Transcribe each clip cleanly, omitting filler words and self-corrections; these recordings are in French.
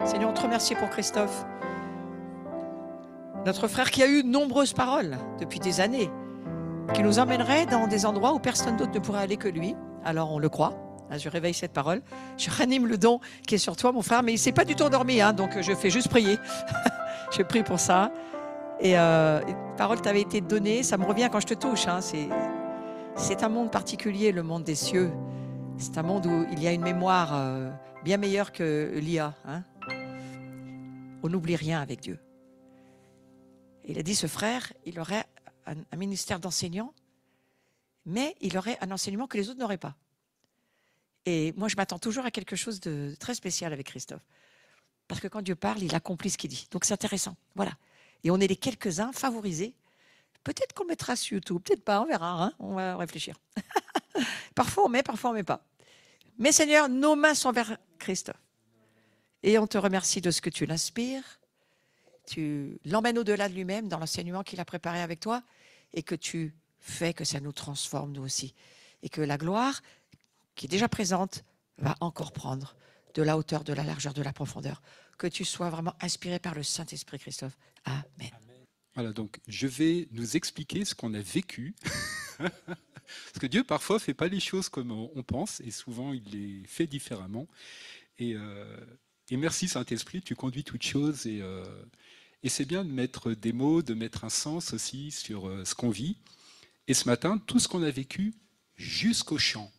Seigneur, on te remercie pour Christophe, notre frère qui a eu de nombreuses paroles depuis des années, qui nous emmènerait dans des endroits où personne d'autre ne pourrait aller que lui. Alors on le croit. Je réveille cette parole. Je ranime le don qui est sur toi, mon frère, mais il ne s'est pas du tout endormi, donc je fais juste prier. Je prie pour ça. Et une parole t'avait été donnée, ça me revient quand je te touche. C'est un monde particulier, le monde des cieux. C'est un monde où il y a une mémoire bien meilleure que l'IA. On n'oublie rien avec Dieu. Et il a dit, ce frère, il aurait un ministère d'enseignant, mais il aurait un enseignement que les autres n'auraient pas. Et moi, je m'attends toujours à quelque chose de très spécial avec Christophe. Parce que quand Dieu parle, il accomplit ce qu'il dit. Donc c'est intéressant. Voilà. Et on est les quelques-uns favorisés. Peut-être qu'on le mettra sur YouTube, peut-être pas, on verra. On va réfléchir. Parfois on met pas. Mais Seigneur, nos mains sont vers Christophe. Et on te remercie de ce que tu l'inspires. Tu l'emmènes au-delà de lui-même dans l'enseignement qu'il a préparé avec toi et que tu fais que ça nous transforme nous aussi. Et que la gloire qui est déjà présente va encore prendre de la hauteur, de la largeur, de la profondeur. Que tu sois vraiment inspiré par le Saint-Esprit, Christophe. Amen. Voilà, donc je vais nous expliquer ce qu'on a vécu. Parce que Dieu, parfois, ne fait pas les choses comme on pense, et souvent, il les fait différemment. Et merci, Saint-Esprit, tu conduis toutes choses, et c'est bien de mettre des mots, de mettre un sens aussi sur ce qu'on vit. Et ce matin, tout ce qu'on a vécu jusqu'au chant,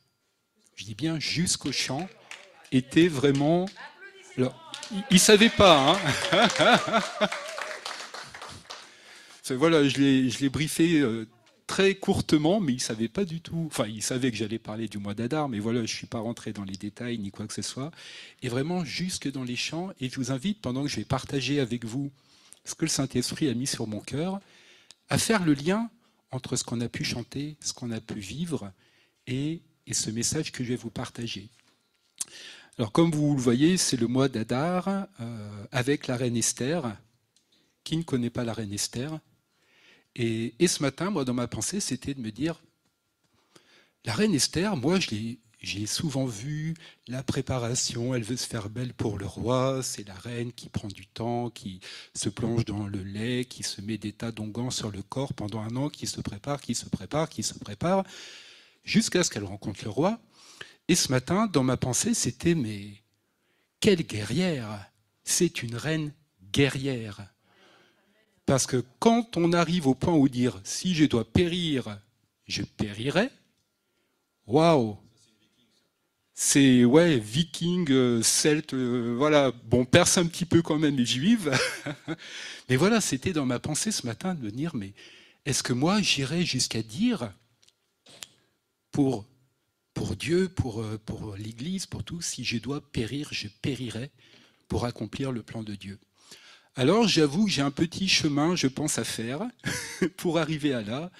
je dis bien jusqu'au chant, était vraiment... Alors, il ne savait pas, Voilà, je l'ai briefé très courtement, mais il ne savait pas du tout. Enfin, il savait que j'allais parler du mois d'Adar, mais voilà, je ne suis pas rentré dans les détails ni quoi que ce soit. Et vraiment, jusque dans les chants. Et je vous invite, pendant que je vais partager avec vous ce que le Saint-Esprit a mis sur mon cœur, à faire le lien entre ce qu'on a pu chanter, ce qu'on a pu vivre et ce message que je vais vous partager. Alors, comme vous le voyez, c'est le mois d'Adar avec la reine Esther. Qui ne connaît pas la reine Esther ? Et ce matin, moi, dans ma pensée, c'était de me dire, la reine Esther, moi, j'ai souvent vu la préparation, elle veut se faire belle pour le roi, c'est la reine qui prend du temps, qui se plonge dans le lait, qui se met des tas d'onguents sur le corps pendant un an, qui se prépare, jusqu'à ce qu'elle rencontre le roi. Et ce matin, dans ma pensée, c'était, mais quelle guerrière! C'est une reine guerrière. Parce que quand on arrive au point où dire « si je dois périr, je périrai », waouh! C'est, viking, celte, voilà. Bon, perce un petit peu quand même les juives. Mais voilà, c'était dans ma pensée ce matin de me dire « mais est-ce que moi, j'irai jusqu'à dire, pour Dieu, pour l'Église, pour tout, si je dois périr, je périrai pour accomplir le plan de Dieu ». Alors, j'avoue que j'ai un petit chemin, je pense, à faire pour arriver à là.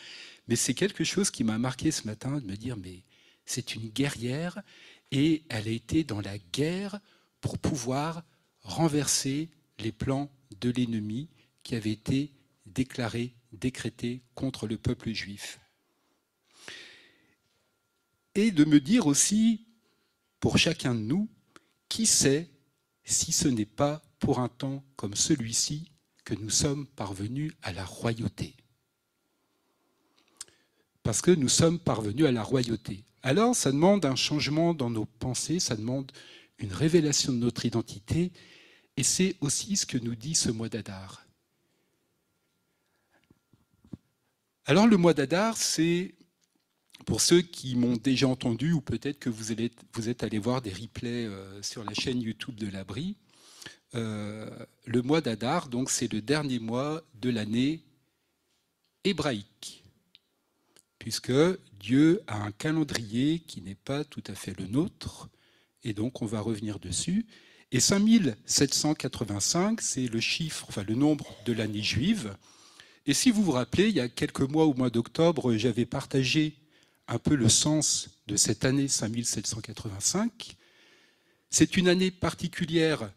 Mais c'est quelque chose qui m'a marqué ce matin, de me dire, mais c'est une guerrière et elle a été dans la guerre pour pouvoir renverser les plans de l'ennemi qui avait été déclaré, décrété contre le peuple juif. Et de me dire aussi, pour chacun de nous, qui sait si ce n'est pas pour un temps comme celui-ci que nous sommes parvenus à la royauté. Parce que nous sommes parvenus à la royauté. Alors, ça demande un changement dans nos pensées, ça demande une révélation de notre identité, et c'est aussi ce que nous dit ce mois d'Adar. Alors, le mois d'Adar, c'est, pour ceux qui m'ont déjà entendu, ou peut-être que vous êtes allés voir des replays sur la chaîne YouTube de l'Abri, le mois d'Adar, donc c'est le dernier mois de l'année hébraïque, puisque Dieu a un calendrier qui n'est pas tout à fait le nôtre, et donc on va revenir dessus. Et 5785, c'est le chiffre, enfin le nombre de l'année juive. Et si vous vous rappelez, il y a quelques mois, au mois d'octobre, j'avais partagé un peu le sens de cette année 5785. C'est une année particulière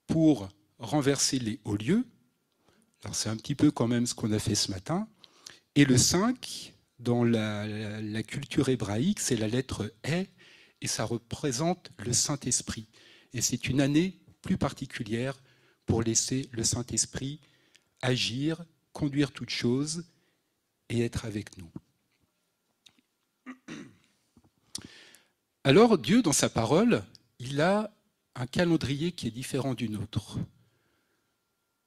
pour renverser les hauts lieux. Alors c'est un petit peu quand même ce qu'on a fait ce matin. Et le 5, dans la culture hébraïque, c'est la lettre He, et ça représente le Saint-Esprit. Et c'est une année plus particulière pour laisser le Saint-Esprit agir, conduire toutes choses et être avec nous. Alors Dieu, dans sa parole, il a un calendrier qui est différent du nôtre.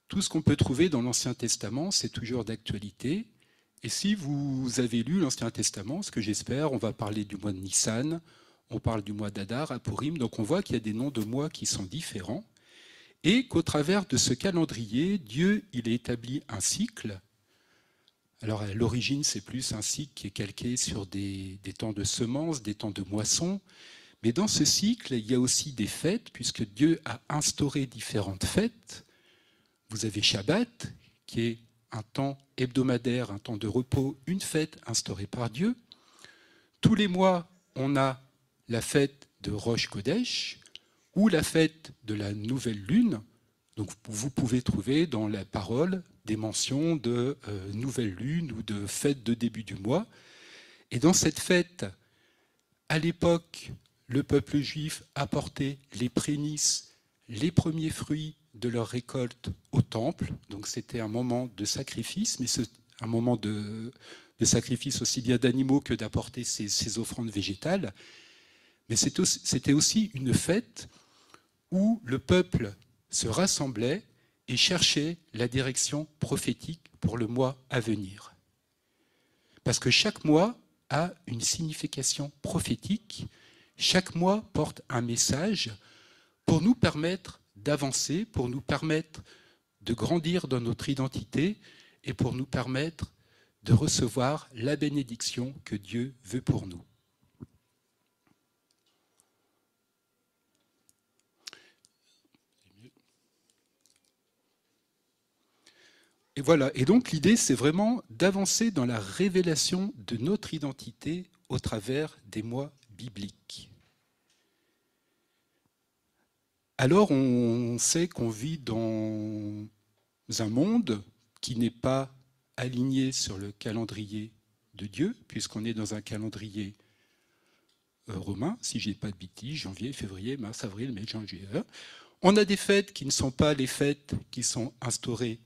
Tout ce qu'on peut trouver dans l'Ancien Testament, c'est toujours d'actualité. Et si vous avez lu l'Ancien Testament, ce que j'espère, on va parler du mois de Nissan, on parle du mois d'Adar, à Purim, donc on voit qu'il y a des noms de mois qui sont différents, et qu'au travers de ce calendrier, Dieu, il a établi un cycle. Alors à l'origine, c'est plus un cycle qui est calqué sur des temps de semences, des temps de moisson, mais dans ce cycle, il y a aussi des fêtes, puisque Dieu a instauré différentes fêtes. Vous avez Shabbat, qui est un temps hebdomadaire, un temps de repos, une fête instaurée par Dieu. Tous les mois, on a la fête de Rosh Chodesh ou la fête de la nouvelle lune. Donc vous pouvez trouver dans la parole des mentions de nouvelle lune ou de fête de début du mois. Et dans cette fête, à l'époque, le peuple juif apportait les prémices, les premiers fruits de leur récolte au temple. Donc c'était un moment de sacrifice, mais c'est un moment de sacrifice aussi bien d'animaux que d'apporter ces offrandes végétales. Mais c'était aussi une fête où le peuple se rassemblait et cherchait la direction prophétique pour le mois à venir. Parce que chaque mois a une signification prophétique, chaque mois porte un message pour nous permettre d'avancer, pour nous permettre de grandir dans notre identité et pour nous permettre de recevoir la bénédiction que Dieu veut pour nous. Et voilà, et donc l'idée, c'est vraiment d'avancer dans la révélation de notre identité au travers des mois bibliques. Alors on sait qu'on vit dans un monde qui n'est pas aligné sur le calendrier de Dieu, puisqu'on est dans un calendrier romain, si je n'ai pas de bêtises, janvier, février, mars, avril, mai, juin, juillet. On a des fêtes qui ne sont pas les fêtes qui sont instaurées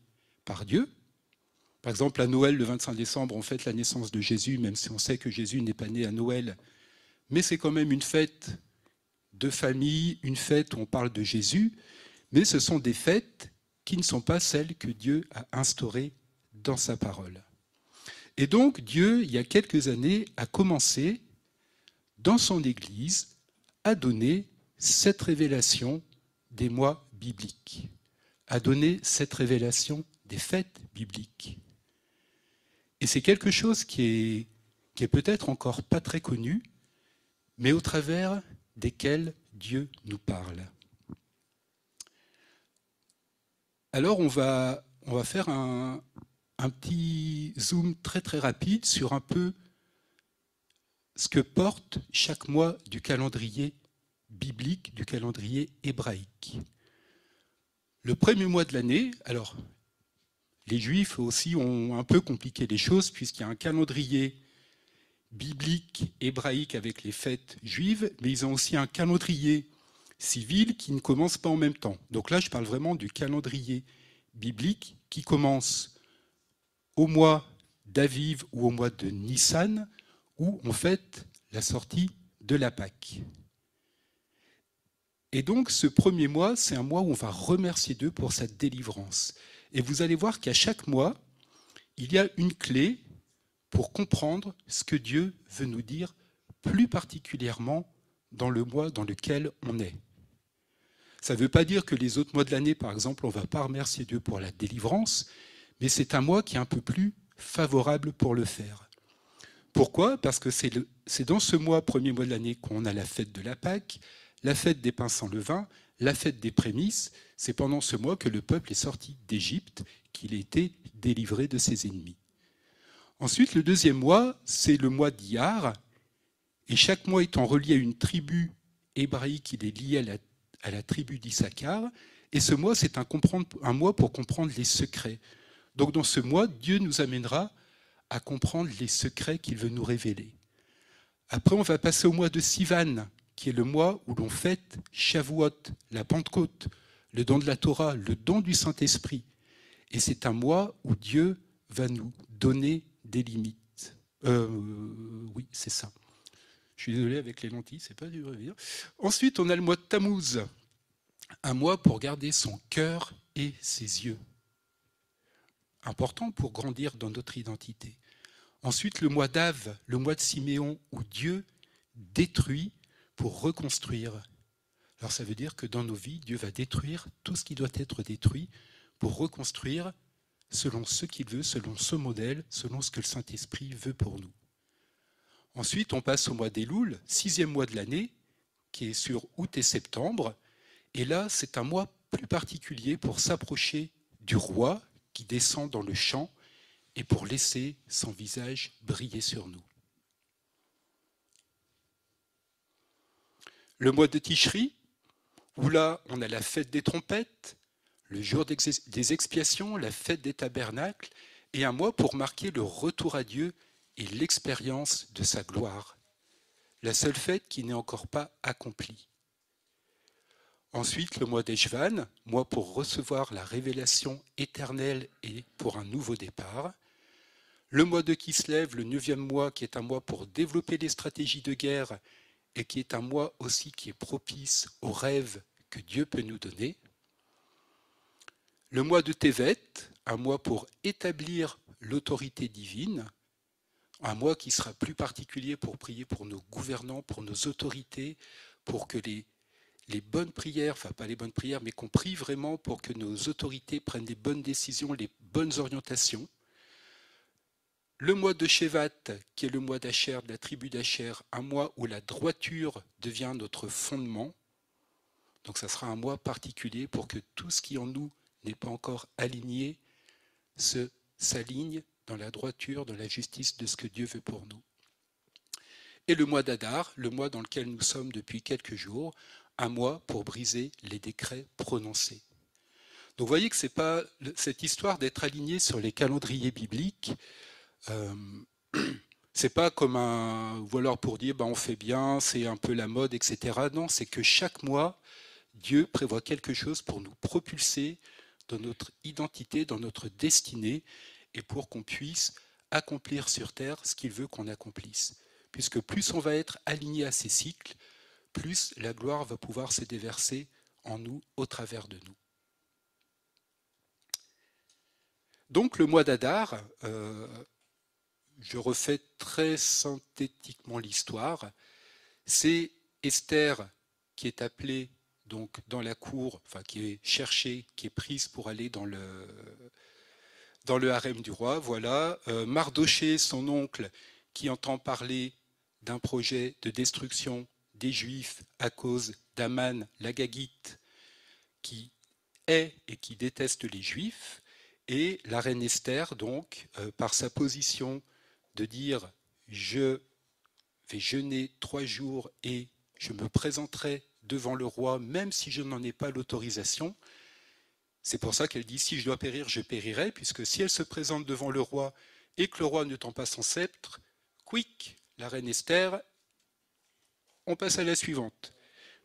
par Dieu. Par exemple, à Noël, le 25 décembre, on fête la naissance de Jésus, même si on sait que Jésus n'est pas né à Noël. Mais c'est quand même une fête de famille, une fête où on parle de Jésus, mais ce sont des fêtes qui ne sont pas celles que Dieu a instaurées dans sa parole. Et donc, Dieu, il y a quelques années, a commencé, dans son Église, à donner cette révélation des mois bibliques, à donner cette révélation des fêtes bibliques. Et c'est quelque chose qui est peut-être encore pas très connu, mais au travers desquels Dieu nous parle. Alors on va faire un petit zoom très très rapide sur un peu ce que porte chaque mois du calendrier biblique, du calendrier hébraïque. Le premier mois de l'année, alors les Juifs aussi ont un peu compliqué les choses puisqu'il y a un calendrier biblique hébraïque avec les fêtes juives, mais ils ont aussi un calendrier civil qui ne commence pas en même temps. Donc là, je parle vraiment du calendrier biblique qui commence au mois d'Aviv ou au mois de Nissan, où on fête la sortie de la Pâque. Et donc, ce premier mois, c'est un mois où on va remercier Dieu pour sa délivrance. Et vous allez voir qu'à chaque mois, il y a une clé pour comprendre ce que Dieu veut nous dire, plus particulièrement dans le mois dans lequel on est. Ça ne veut pas dire que les autres mois de l'année, par exemple, on ne va pas remercier Dieu pour la délivrance, mais c'est un mois qui est un peu plus favorable pour le faire. Pourquoi ? Parce que c'est dans ce mois, premier mois de l'année, qu'on a la fête de la Pâque, la fête des pains sans levain, la fête des prémices. C'est pendant ce mois que le peuple est sorti d'Égypte, qu'il a été délivré de ses ennemis. Ensuite, le deuxième mois, c'est le mois d'Iyar, et chaque mois étant relié à une tribu hébraïque, il est lié à la tribu d'Issachar, et ce mois, c'est un mois pour comprendre les secrets. Donc dans ce mois, Dieu nous amènera à comprendre les secrets qu'il veut nous révéler. Après, on va passer au mois de Sivan, qui est le mois où l'on fête Shavuot, la Pentecôte. le don de la Torah, le don du Saint-Esprit. Et c'est un mois où Dieu va nous donner des limites. Oui, c'est ça. Je suis désolé avec les lentilles, c'est pas dur à dire. Ensuite, on a le mois de Tammuz, un mois pour garder son cœur et ses yeux. Important pour grandir dans notre identité. Ensuite, le mois d'Av, le mois de Siméon, où Dieu détruit pour reconstruire. Alors ça veut dire que dans nos vies, Dieu va détruire tout ce qui doit être détruit pour reconstruire selon ce qu'il veut, selon ce modèle, selon ce que le Saint-Esprit veut pour nous. Ensuite, on passe au mois d'Elul, 6e mois de l'année, qui est sur août et septembre. Et là, c'est un mois plus particulier pour s'approcher du roi qui descend dans le champ et pour laisser son visage briller sur nous. Le mois de Tishri, où là, on a la fête des trompettes, le jour des expiations, la fête des tabernacles, et un mois pour marquer le retour à Dieu et l'expérience de sa gloire. La seule fête qui n'est encore pas accomplie. Ensuite, le mois d'Eshvan, mois pour recevoir la révélation éternelle et pour un nouveau départ. Le mois de Kislev, le 9e mois, qui est un mois pour développer les stratégies de guerre et qui est un mois aussi qui est propice aux rêves que Dieu peut nous donner. Le mois de Tevet, un mois pour établir l'autorité divine, un mois qui sera plus particulier pour prier pour nos gouvernants, pour nos autorités, pour que les bonnes prières, enfin pas les bonnes prières, mais qu'on prie vraiment pour que nos autorités prennent les bonnes décisions, les bonnes orientations. Le mois de Shevat, qui est le mois d'Asher, de la tribu d'Asher, un mois où la droiture devient notre fondement. Donc ça sera un mois particulier pour que tout ce qui en nous n'est pas encore aligné s'aligne dans la droiture, dans la justice de ce que Dieu veut pour nous. Et le mois d'Adar, le mois dans lequel nous sommes depuis quelques jours, un mois pour briser les décrets prononcés. Donc vous voyez que ce n'est pas cette histoire d'être aligné sur les calendriers bibliques, c'est pas comme un voleur pour dire on fait bien, c'est un peu la mode, etc. Non, c'est que chaque mois, Dieu prévoit quelque chose pour nous propulser dans notre identité, dans notre destinée, et pour qu'on puisse accomplir sur terre ce qu'il veut qu'on accomplisse. Puisque plus on va être aligné à ces cycles, plus la gloire va pouvoir se déverser en nous, au travers de nous. Donc le mois d'Adar, je refais très synthétiquement l'histoire, c'est Esther qui est appelée donc dans la cour, enfin qui est cherchée, qui est prise pour aller dans le harem du roi, voilà. Mardoché, son oncle, qui entend parler d'un projet de destruction des Juifs à cause d'Aman, l'Agagite, qui est et qui déteste les Juifs, et la reine Esther, donc, par sa position de dire « je vais jeûner 3 jours et je me présenterai devant le roi, même si je n'en ai pas l'autorisation », c'est pour ça qu'elle dit « si je dois périr, je périrai », puisque si elle se présente devant le roi et que le roi ne tend pas son sceptre, quick, la reine Esther, on passe à la suivante.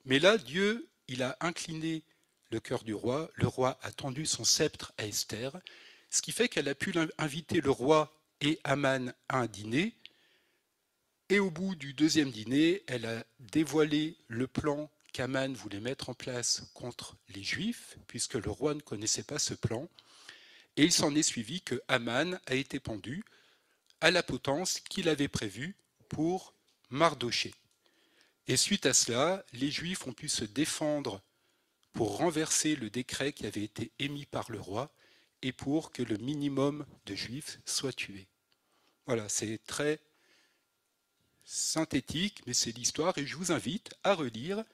Mais là, Dieu, il a incliné le cœur du roi, le roi a tendu son sceptre à Esther, ce qui fait qu'elle a pu inviter le roi et Aman à un dîner, et au bout du 2e dîner, elle a dévoilé le plan qu'Aman voulait mettre en place contre les Juifs, puisque le roi ne connaissait pas ce plan, et il s'en est suivi que Aman a été pendu à la potence qu'il avait prévue pour Mardoché. Et suite à cela, les Juifs ont pu se défendre pour renverser le décret qui avait été émis par le roi et pour que le minimum de Juifs soit tué. Voilà, c'est très synthétique, mais c'est l'histoire, et je vous invite à relire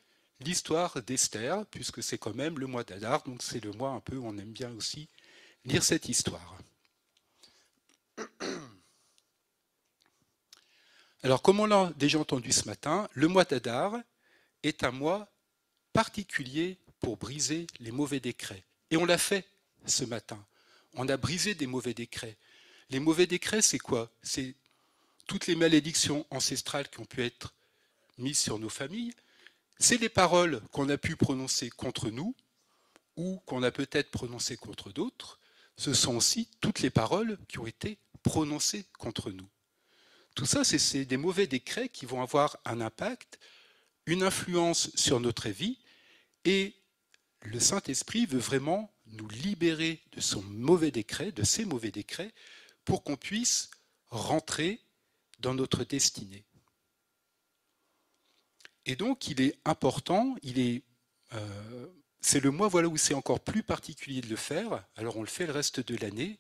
l'histoire d'Esther, puisque c'est quand même le mois d'Adar, donc c'est le mois un peu où on aime bien aussi lire cette histoire. Alors, comme on l'a déjà entendu ce matin, le mois d'Adar est un mois particulier pour briser les mauvais décrets. Et on l'a fait ce matin. On a brisé des mauvais décrets. Les mauvais décrets, c'est quoi? C'est toutes les malédictions ancestrales qui ont pu être mises sur nos familles. C'est les paroles qu'on a pu prononcer contre nous ou qu'on a peut-être prononcées contre d'autres, ce sont aussi toutes les paroles qui ont été prononcées contre nous. Tout ça, c'est des mauvais décrets qui vont avoir un impact, une influence sur notre vie, et le Saint-Esprit veut vraiment nous libérer de son mauvais décret, de ces mauvais décrets, pour qu'on puisse rentrer dans notre destinée. Et donc, il est important, c'est le mois où c'est encore plus particulier de le faire, alors on le fait le reste de l'année,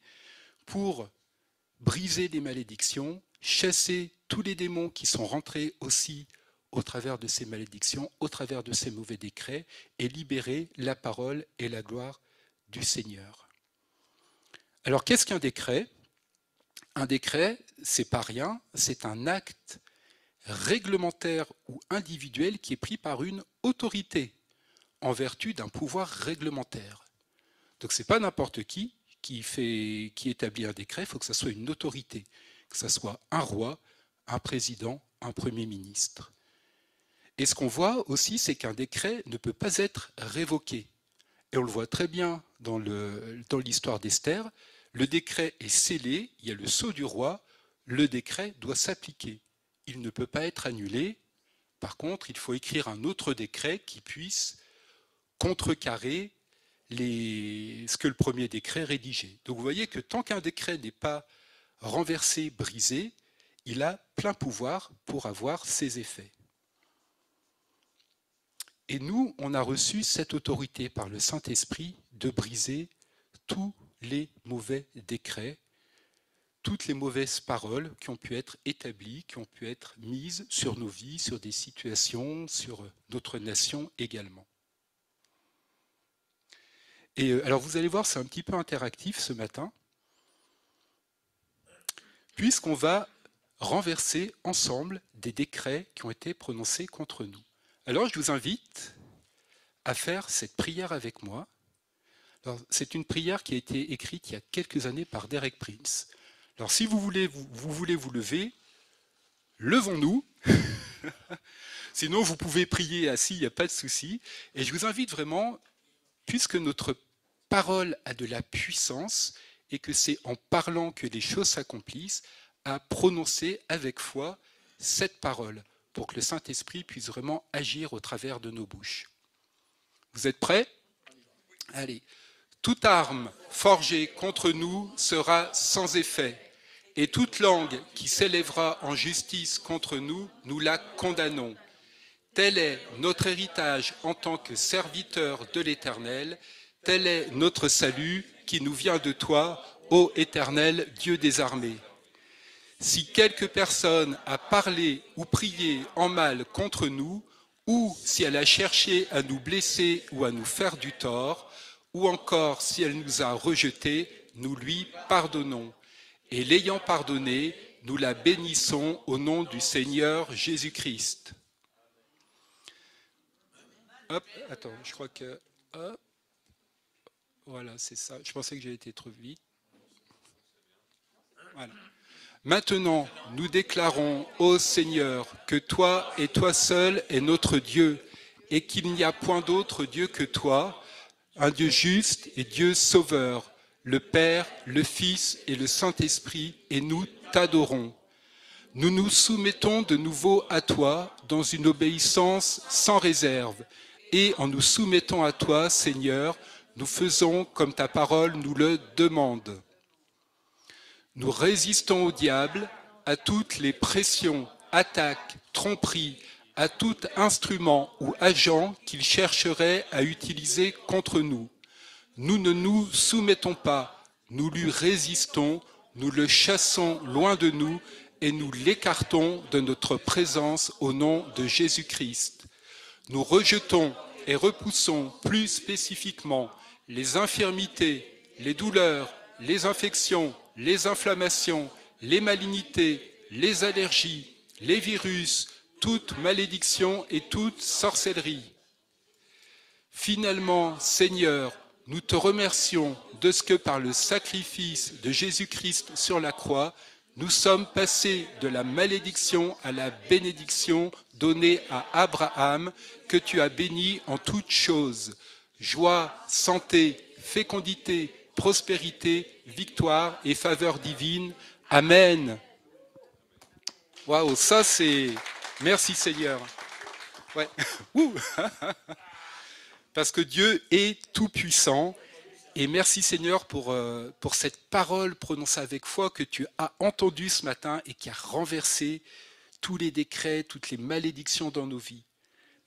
pour briser les malédictions, chasser tous les démons qui sont rentrés aussi au travers de ces malédictions, au travers de ces mauvais décrets, et libérer la parole et la gloire du Seigneur. Alors, qu'est-ce qu'un décret ? Un décret, c'est pas rien, c'est un acte réglementaire ou individuel qui est pris par une autorité en vertu d'un pouvoir réglementaire. Donc c'est pas n'importe qui établit un décret, il faut que ça soit une autorité, que ça soit un roi, un président, un premier ministre. Et ce qu'on voit aussi, c'est qu'un décret ne peut pas être révoqué. Et on le voit très bien dans l'histoire d'Esther. Le décret est scellé, il y a le sceau du roi, le décret doit s'appliquer. Il ne peut pas être annulé. Par contre, il faut écrire un autre décret qui puisse contrecarrer ce que le premier décret rédigeait. Donc vous voyez que tant qu'un décret n'est pas renversé, brisé, il a plein pouvoir pour avoir ses effets. Et nous, on a reçu cette autorité par le Saint-Esprit de briser tous les mauvais décrets, toutes les mauvaises paroles qui ont pu être établies, qui ont pu être mises sur nos vies, sur des situations, sur notre nation également. Et alors vous allez voir, c'est un petit peu interactif ce matin, puisqu'on va renverser ensemble des décrets qui ont été prononcés contre nous. Alors je vous invite à faire cette prière avec moi. Alors, c'est une prière qui a été écrite il y a quelques années par Derek Prince. Alors si vous voulez vous lever, levons-nous. Sinon vous pouvez prier assis, il n'y a pas de souci. Et je vous invite vraiment, puisque notre parole a de la puissance et que c'est en parlant que les choses s'accomplissent, à prononcer avec foi cette parole pour que le Saint-Esprit puisse vraiment agir au travers de nos bouches. Vous êtes prêts ? Allez. Toute arme forgée contre nous sera sans effet, et toute langue qui s'élèvera en justice contre nous, nous la condamnons. Tel est notre héritage en tant que serviteurs de l'Éternel, tel est notre salut qui nous vient de toi, ô Éternel, Dieu des armées. Si quelque personne a parlé ou prié en mal contre nous, ou si elle a cherché à nous blesser ou à nous faire du tort, ou encore si elle nous a rejetés, nous lui pardonnons. Et l'ayant pardonné, nous la bénissons au nom du Seigneur Jésus-Christ. Hop, attends, je crois que... Hop, voilà, c'est ça. Je pensais que j'ai été trop vite. Voilà. Maintenant, nous déclarons, ô Seigneur, que toi et toi seul est notre Dieu, et qu'il n'y a point d'autre Dieu que toi, un Dieu juste et Dieu sauveur, le Père, le Fils et le Saint-Esprit, et nous t'adorons. Nous nous soumettons de nouveau à toi dans une obéissance sans réserve, et en nous soumettant à toi, Seigneur, nous faisons comme ta parole nous le demande. Nous résistons au diable, à toutes les pressions, attaques, tromperies, à tout instrument ou agent qu'il chercherait à utiliser contre nous. Nous ne nous soumettons pas, nous lui résistons, nous le chassons loin de nous et nous l'écartons de notre présence au nom de Jésus-Christ. Nous rejetons et repoussons plus spécifiquement les infirmités, les douleurs, les infections, les inflammations, les malignités, les allergies, les virus, toute malédiction et toute sorcellerie. Finalement, Seigneur, nous te remercions de ce que par le sacrifice de Jésus-Christ sur la croix, nous sommes passés de la malédiction à la bénédiction donnée à Abraham, que tu as béni en toutes choses. joie, santé, fécondité, prospérité, victoire et faveur divine. Amen. Waouh, ça c'est... Merci Seigneur. Ouais. Parce que Dieu est tout-puissant. Et merci Seigneur pour cette parole prononcée avec foi que tu as entendue ce matin et qui a renversé tous les décrets, toutes les malédictions dans nos vies.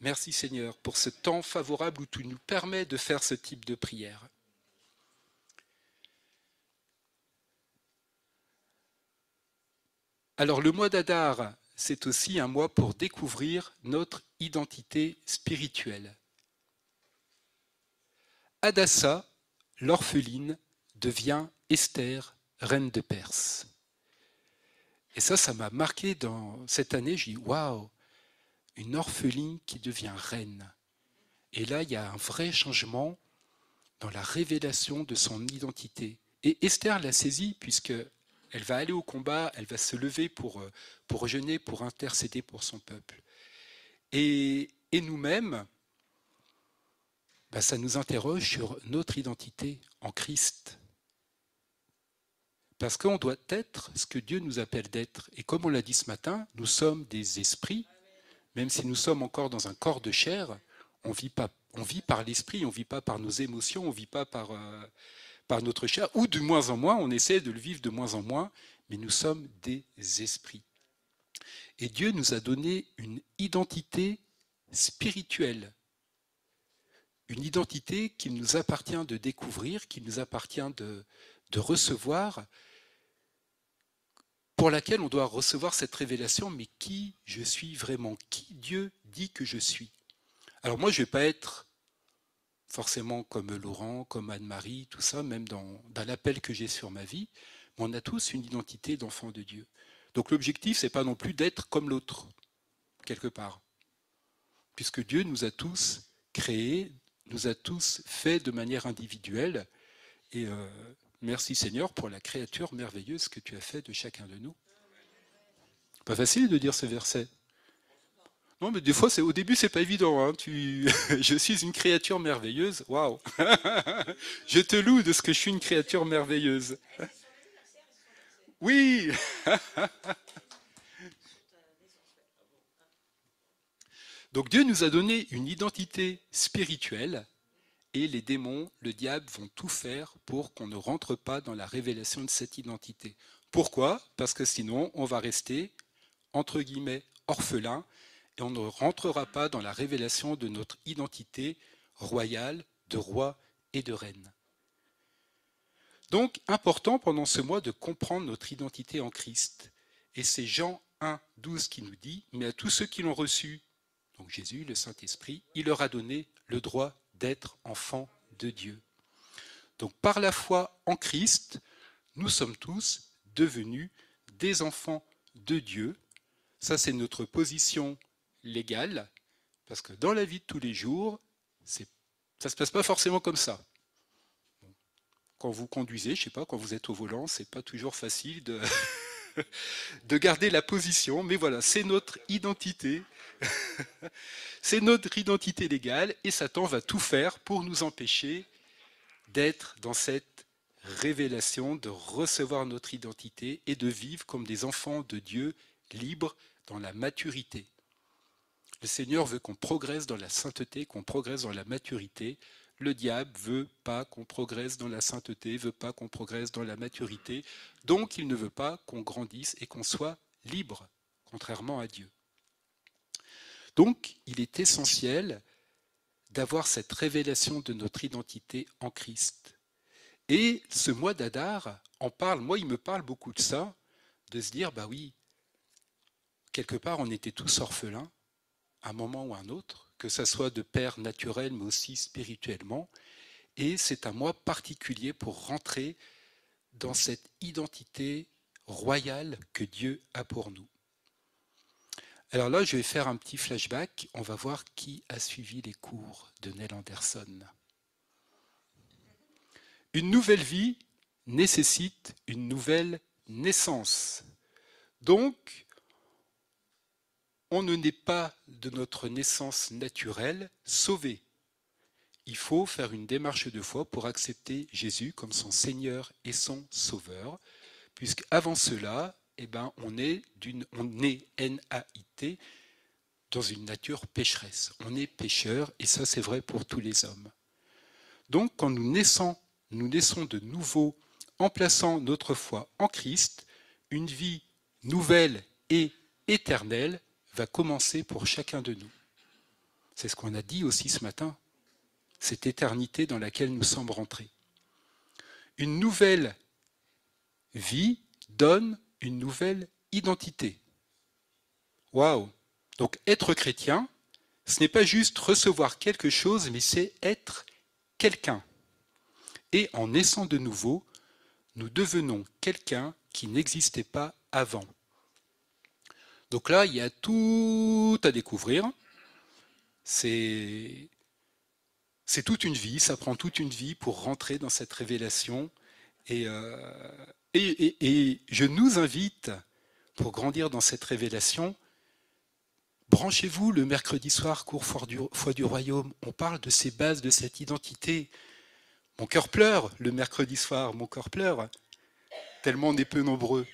Merci Seigneur pour ce temps favorable où tu nous permets de faire ce type de prière. Alors le mois d'Adar, c'est aussi un mois pour découvrir notre identité spirituelle. Hadassa, l'orpheline, devient Esther, reine de Perse. Et ça m'a marqué dans cette année. J'ai dit, waouh, une orpheline qui devient reine. Et là, il y a un vrai changement dans la révélation de son identité. Et Esther l'a saisie puisqu'elle va aller au combat, elle va se lever pour jeûner, pour intercéder pour son peuple. Et nous-mêmes, ça nous interroge sur notre identité en Christ. Parce qu'on doit être ce que Dieu nous appelle d'être. Et comme on l'a dit ce matin, nous sommes des esprits, même si nous sommes encore dans un corps de chair, on vit par l'esprit, on ne vit pas par nos émotions, on ne vit pas par notre chair, ou de moins en moins, on essaie de le vivre de moins en moins, mais nous sommes des esprits. Et Dieu nous a donné une identité spirituelle, une identité qu'il nous appartient de découvrir, qu'il nous appartient de recevoir, pour laquelle on doit recevoir cette révélation, mais qui je suis vraiment, qui Dieu dit que je suis. Alors moi, je ne vais pas être forcément comme Laurent, comme Anne-Marie, tout ça, même dans l'appel que j'ai sur ma vie, mais on a tous une identité d'enfant de Dieu. Donc l'objectif, ce n'est pas non plus d'être comme l'autre, quelque part. Puisque Dieu nous a tous créés, nous a tous faits de manière individuelle, et merci Seigneur pour la créature merveilleuse que tu as faite de chacun de nous. Pas facile de dire ce verset. Non, mais des fois, au début, c'est pas évident. Hein. Je suis une créature merveilleuse. Waouh. Je te loue de ce que je suis une créature merveilleuse. Oui. Donc Dieu nous a donné une identité spirituelle et les démons, le diable, vont tout faire pour qu'on ne rentre pas dans la révélation de cette identité. Pourquoi ? Parce que sinon, on va rester, entre guillemets, orphelin, et on ne rentrera pas dans la révélation de notre identité royale, de roi et de reine. Donc, important pendant ce mois de comprendre notre identité en Christ. Et c'est Jean 1, 12 qui nous dit, « Mais à tous ceux qui l'ont reçu, donc Jésus, le Saint-Esprit, il leur a donné le droit d'être enfants de Dieu. » Donc, par la foi en Christ, nous sommes tous devenus des enfants de Dieu. Ça, c'est notre position légale, parce que dans la vie de tous les jours, ça ne se passe pas forcément comme ça. Quand vous conduisez, je ne sais pas, quand vous êtes au volant, ce n'est pas toujours facile de garder la position, mais voilà, c'est notre identité. C'est notre identité légale, et Satan va tout faire pour nous empêcher d'être dans cette révélation, de recevoir notre identité et de vivre comme des enfants de Dieu libres dans la maturité. Le Seigneur veut qu'on progresse dans la sainteté, qu'on progresse dans la maturité. Le diable ne veut pas qu'on progresse dans la sainteté, ne veut pas qu'on progresse dans la maturité. Donc, il ne veut pas qu'on grandisse et qu'on soit libre, contrairement à Dieu. Donc, il est essentiel d'avoir cette révélation de notre identité en Christ. Et ce mois d'Adar en parle, moi il me parle beaucoup de ça, de se dire, bah oui, quelque part on était tous orphelins, à un moment ou à un autre, que ça soit de père naturel mais aussi spirituellement, et c'est un mois particulier pour rentrer dans cette identité royale que Dieu a pour nous. Alors là, je vais faire un petit flashback, on va voir qui a suivi les cours de Neil Anderson. Une nouvelle vie nécessite une nouvelle naissance. Donc, on ne naît pas de notre naissance naturelle sauvé. il faut faire une démarche de foi pour accepter Jésus comme son Seigneur et son Sauveur, puisqu'avant cela, on est N-A-I-T, dans une nature pécheresse. On est pécheur, et ça c'est vrai pour tous les hommes. Donc quand nous naissons de nouveau en plaçant notre foi en Christ, une vie nouvelle et éternelle va commencer pour chacun de nous. C'est ce qu'on a dit aussi ce matin, cette éternité dans laquelle nous sommes rentrés. Une nouvelle vie donne une nouvelle identité. Waouh! Donc être chrétien, ce n'est pas juste recevoir quelque chose, mais c'est être quelqu'un. Et en naissant de nouveau, nous devenons quelqu'un qui n'existait pas avant. Donc là, il y a tout à découvrir. C'est toute une vie, ça prend toute une vie pour rentrer dans cette révélation. Et je nous invite, pour grandir dans cette révélation, branchez-vous le mercredi soir, cours Foi du Royaume. On parle de ces bases, de cette identité. Mon cœur pleure le mercredi soir, mon cœur pleure, tellement on est peu nombreux.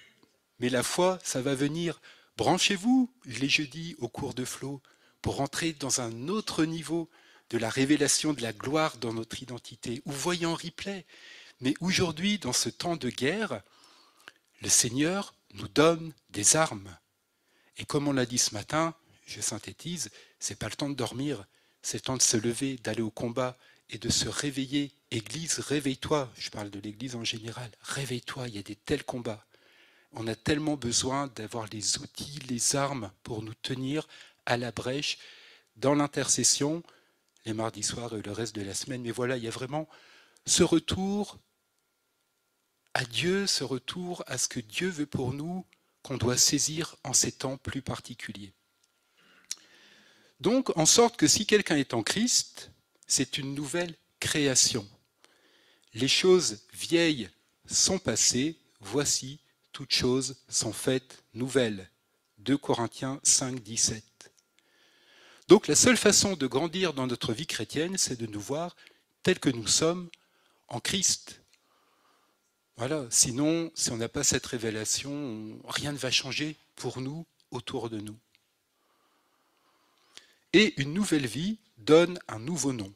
Mais la foi, ça va venir. Branchez-vous les jeudis au cours de Flo pour rentrer dans un autre niveau de la révélation de la gloire dans notre identité. Ou voyez en replay. Mais aujourd'hui, dans ce temps de guerre, le Seigneur nous donne des armes. Et comme on l'a dit ce matin, je synthétise, c'est pas le temps de dormir, c'est le temps de se lever, d'aller au combat et de se réveiller. Église, réveille-toi. Je parle de l'Église en général. Réveille-toi, il y a des tels combats. On a tellement besoin d'avoir les outils, les armes pour nous tenir à la brèche dans l'intercession, les mardis soirs et le reste de la semaine. Mais voilà, il y a vraiment ce retour à Dieu, ce retour à ce que Dieu veut pour nous, qu'on doit saisir en ces temps plus particuliers. Donc, en sorte que si quelqu'un est en Christ, c'est une nouvelle création. Les choses vieilles sont passées, voici, toutes choses sont faites nouvelles. 2 Corinthiens 5, 17. Donc la seule façon de grandir dans notre vie chrétienne, c'est de nous voir tels que nous sommes en Christ. Voilà, sinon, si on n'a pas cette révélation, rien ne va changer pour nous, autour de nous. Et une nouvelle vie donne un nouveau nom.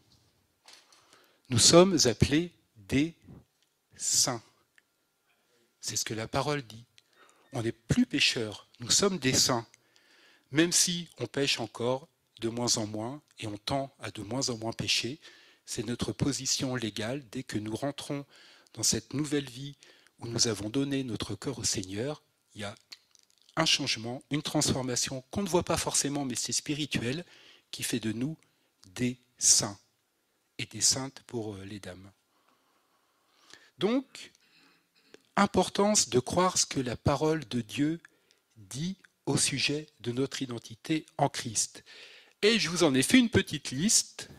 Nous sommes appelés des saints. C'est ce que la parole dit. On n'est plus pécheurs, nous sommes des saints. Même si on pêche encore de moins en moins et on tend à de moins en moins pécher, c'est notre position légale dès que nous rentrons dans cette nouvelle vie où nous avons donné notre cœur au Seigneur. Il y a un changement, une transformation qu'on ne voit pas forcément, mais c'est spirituel, qui fait de nous des saints et des saintes pour les dames. Donc, importance de croire ce que la parole de Dieu dit au sujet de notre identité en Christ. Et je vous en ai fait une petite liste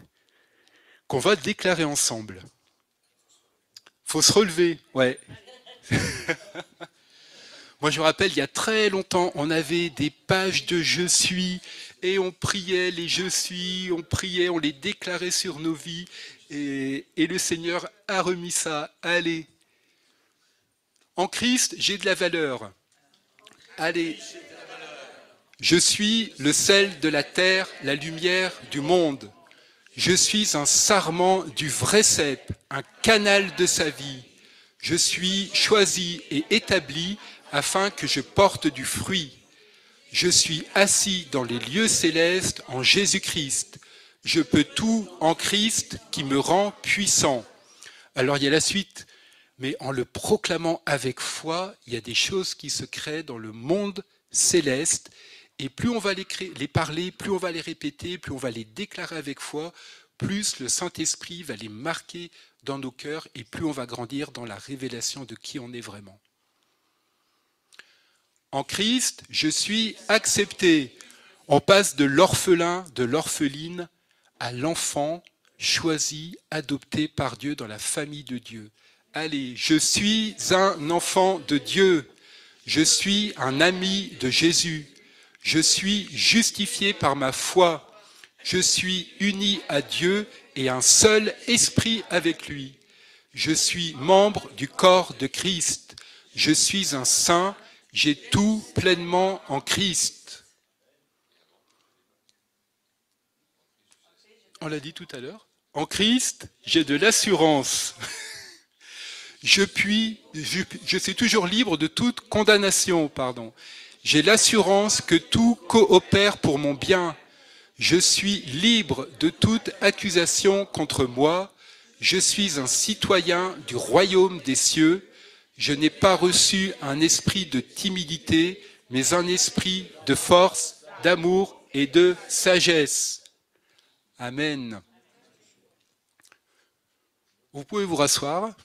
qu'on va déclarer ensemble. Faut se relever, ouais. Moi, je me rappelle, il y a très longtemps, on avait des pages de « Je suis » et on priait les « Je suis », on priait, on les déclarait sur nos vies et le Seigneur a remis ça. Allez, en Christ, j'ai de la valeur. Allez, je suis le sel de la terre, la lumière du monde. Je suis un sarment du vrai cep, un canal de sa vie. Je suis choisi et établi afin que je porte du fruit. Je suis assis dans les lieux célestes en Jésus-Christ. Je peux tout en Christ qui me rend puissant. Alors il y a la suite, mais en le proclamant avec foi, il y a des choses qui se créent dans le monde céleste. Et plus on va les parler, plus on va les répéter, plus on va les déclarer avec foi, plus le Saint-Esprit va les marquer dans nos cœurs et plus on va grandir dans la révélation de qui on est vraiment. En Christ, je suis accepté. On passe de l'orphelin, de l'orpheline, à l'enfant choisi, adopté par Dieu dans la famille de Dieu. Allez, je suis un enfant de Dieu. Je suis un ami de Jésus. Je suis justifié par ma foi. Je suis uni à Dieu et un seul esprit avec lui. Je suis membre du corps de Christ. Je suis un saint, j'ai tout pleinement en Christ. On l'a dit tout à l'heure. En Christ, j'ai de l'assurance. Je suis toujours libre de toute condamnation, J'ai l'assurance que tout coopère pour mon bien. Je suis libre de toute accusation contre moi. Je suis un citoyen du royaume des cieux. Je n'ai pas reçu un esprit de timidité, mais un esprit de force, d'amour et de sagesse. Amen. Vous pouvez vous rasseoir,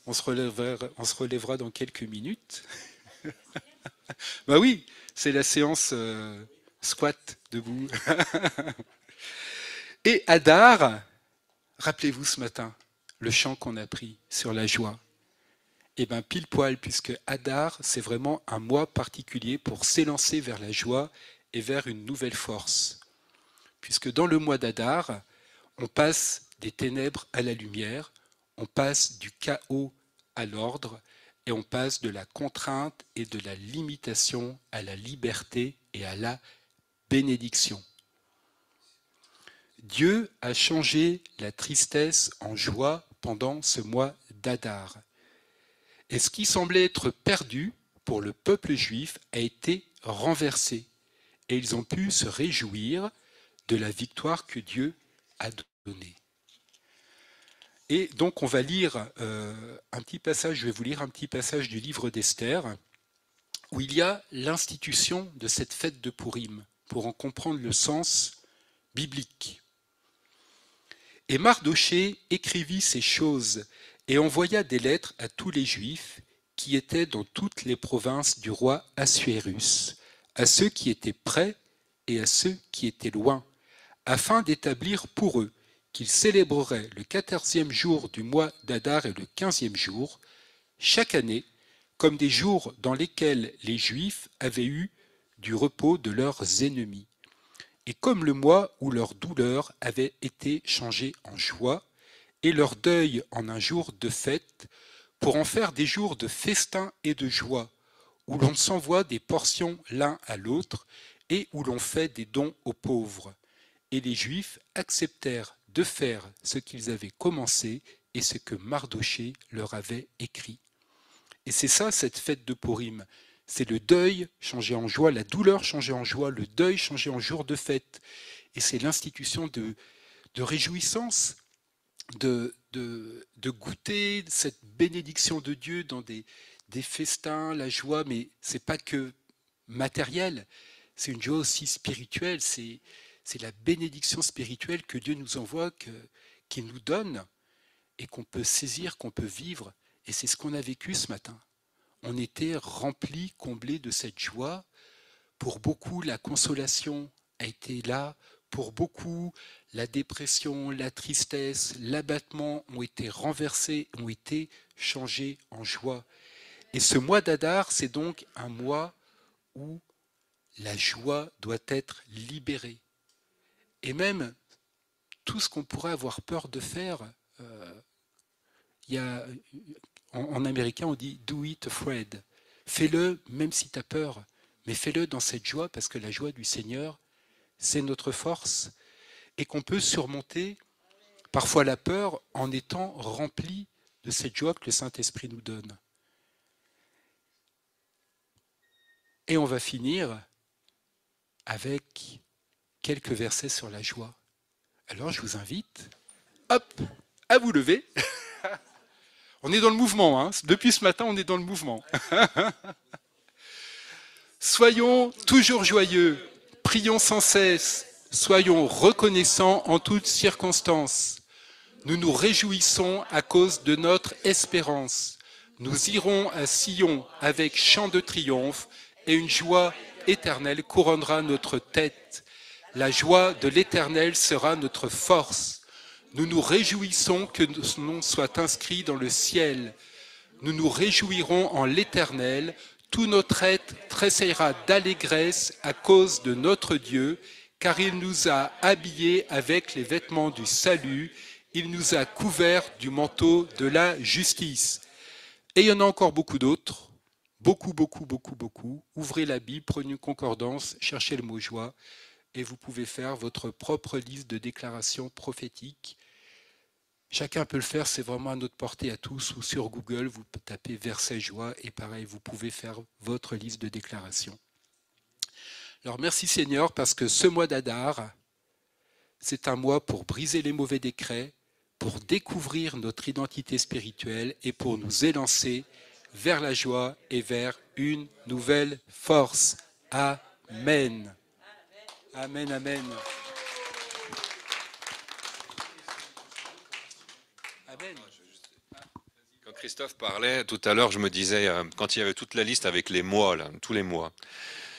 on se relèvera dans quelques minutes. Bah oui, c'est la séance squat debout. Et Hadar, rappelez-vous ce matin, le chant qu'on a pris sur la joie. Eh bien pile poil, puisque Hadar, c'est vraiment un mois particulier pour s'élancer vers la joie et vers une nouvelle force. Puisque dans le mois d'Hadar, on passe des ténèbres à la lumière, on passe du chaos à l'ordre et on passe de la contrainte et de la limitation à la liberté et à la bénédiction. Dieu a changé la tristesse en joie pendant ce mois d'Hadar. Et ce qui semblait être perdu pour le peuple juif a été renversé. Et ils ont pu se réjouir de la victoire que Dieu a donnée. Et donc on va lire un petit passage, je vais vous lire un petit passage du livre d'Esther, où il y a l'institution de cette fête de Pourim, pour en comprendre le sens biblique. Et Mardochée écrivit ces choses et envoya des lettres à tous les Juifs qui étaient dans toutes les provinces du roi Assuérus, à ceux qui étaient près et à ceux qui étaient loin, afin d'établir pour eux qu'ils célébreraient le 14e jour du mois d'Hadar et le 15e jour, chaque année, comme des jours dans lesquels les Juifs avaient eu du repos de leurs ennemis, et comme le mois où leur douleur avait été changée en joie, et leur deuil en un jour de fête, pour en faire des jours de festin et de joie, où l'on s'envoie des portions l'un à l'autre, et où l'on fait des dons aux pauvres. Et les Juifs acceptèrent de faire ce qu'ils avaient commencé et ce que Mardochée leur avait écrit. Et c'est ça, cette fête de Pourim. C'est le deuil changé en joie, la douleur changée en joie, le deuil changé en jour de fête. Et c'est l'institution de réjouissance, de goûter cette bénédiction de Dieu dans des festins, la joie, mais c'est pas que matériel, c'est une joie aussi spirituelle, c'est la bénédiction spirituelle que Dieu nous envoie, qu'il nous donne et qu'on peut saisir, qu'on peut vivre. Et c'est ce qu'on a vécu ce matin. On était remplis, comblés de cette joie. Pour beaucoup, la consolation a été là. Pour beaucoup, la dépression, la tristesse, l'abattement ont été renversés, ont été changés en joie. Et ce mois d'Hadar, c'est donc un mois où la joie doit être libérée. Et même tout ce qu'on pourrait avoir peur de faire, en américain on dit « do it afraid ». Fais-le même si tu as peur, mais fais-le dans cette joie parce que la joie du Seigneur, c'est notre force et qu'on peut surmonter parfois la peur en étant rempli de cette joie que le Saint-Esprit nous donne. Et on va finir avec quelques versets sur la joie. Alors je vous invite, hop, à vous lever. On est dans le mouvement, hein. Depuis ce matin, on est dans le mouvement. Soyons toujours joyeux, prions sans cesse, soyons reconnaissants en toutes circonstances. Nous nous réjouissons à cause de notre espérance. Nous irons à Sion avec chant de triomphe et une joie éternelle couronnera notre tête. La joie de l'Éternel sera notre force. Nous nous réjouissons que notre nom soit inscrit dans le ciel. Nous nous réjouirons en l'Éternel. Tout notre être tressaillera d'allégresse à cause de notre Dieu, car il nous a habillés avec les vêtements du salut. Il nous a couverts du manteau de la justice. Et il y en a encore beaucoup d'autres. Beaucoup, beaucoup, beaucoup, beaucoup. Ouvrez la Bible, prenez une concordance, cherchez le mot joie, et vous pouvez faire votre propre liste de déclarations prophétiques. Chacun peut le faire, c'est vraiment à notre portée à tous, ou sur Google, vous tapez verset joie, et pareil, vous pouvez faire votre liste de déclarations. Alors merci Seigneur, parce que ce mois d'Adar, c'est un mois pour briser les mauvais décrets, pour découvrir notre identité spirituelle et pour nous élancer vers la joie et vers une nouvelle force. Amen. Amen, amen. Amen. Quand Christophe parlait tout à l'heure, je me disais, quand il y avait toute la liste avec les mois, là, tous les mois,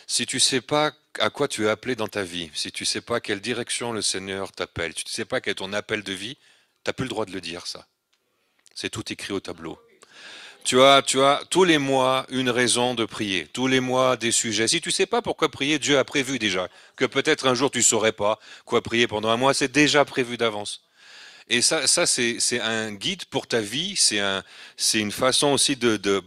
si tu ne sais pas à quoi tu es appelé dans ta vie, si tu ne sais pas quelle direction le Seigneur t'appelle, tu ne sais pas quel est ton appel de vie, tu n'as plus le droit de le dire, ça. C'est tout écrit au tableau. Tu as tous les mois une raison de prier, tous les mois des sujets. Si tu ne sais pas pourquoi prier, Dieu a prévu déjà. Que peut-être un jour tu ne saurais pas quoi prier pendant un mois, c'est déjà prévu d'avance. Et ça c'est un guide pour ta vie, c'est une façon aussi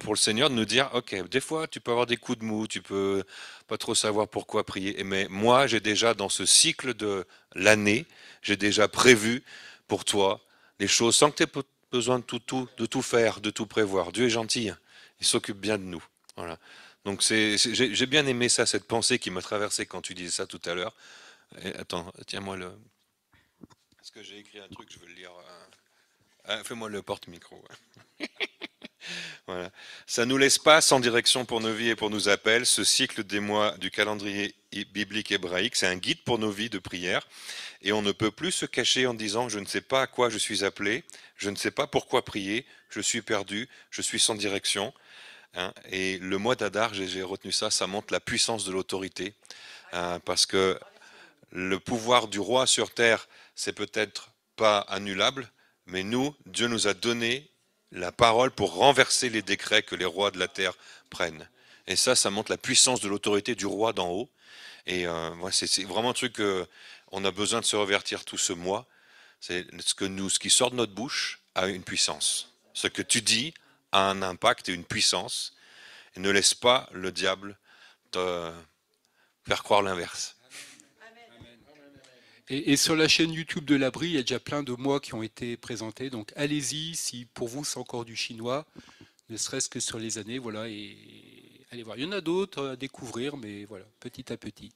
pour le Seigneur de nous dire, ok, des fois tu peux avoir des coups de mou, tu peux pas trop savoir pourquoi prier, mais moi j'ai déjà dans ce cycle de l'année, j'ai déjà prévu pour toi les choses sans que tu aies besoin de tout faire, de tout prévoir. Dieu est gentil, hein. Il s'occupe bien de nous. Voilà. Donc j'ai bien aimé ça, cette pensée qui m'a traversé quand tu disais ça tout à l'heure. Attends, tiens-moi le... Parce que j'ai écrit un truc, je veux le lire. Fais-moi le porte-micro. Voilà. Ça nous laisse pas sans direction pour nos vies et pour nos appels. Ce cycle des mois du calendrier biblique hébraïque, c'est un guide pour nos vies de prière. Et on ne peut plus se cacher en disant je ne sais pas à quoi je suis appelé, je ne sais pas pourquoi prier, je suis perdu, je suis sans direction. Hein. Et le mois d'Adar, j'ai retenu ça, ça montre la puissance de l'autorité. Parce que le pouvoir du roi sur terre, c'est peut-être pas annulable, mais nous, Dieu nous a donné la parole pour renverser les décrets que les rois de la terre prennent. Et ça montre la puissance de l'autorité du roi d'en haut. Et c'est vraiment un truc qu'on a besoin de se revertir tout ce mois. C'est ce qui sort de notre bouche a une puissance. Ce que tu dis a un impact et une puissance. Et ne laisse pas le diable te faire croire l'inverse. Et sur la chaîne YouTube de l'Abri, il y a déjà plein de mois qui ont été présentés. Donc allez-y, si pour vous c'est encore du chinois, ne serait-ce que sur les années, voilà, et allez voir. Il y en a d'autres à découvrir, mais voilà, petit à petit.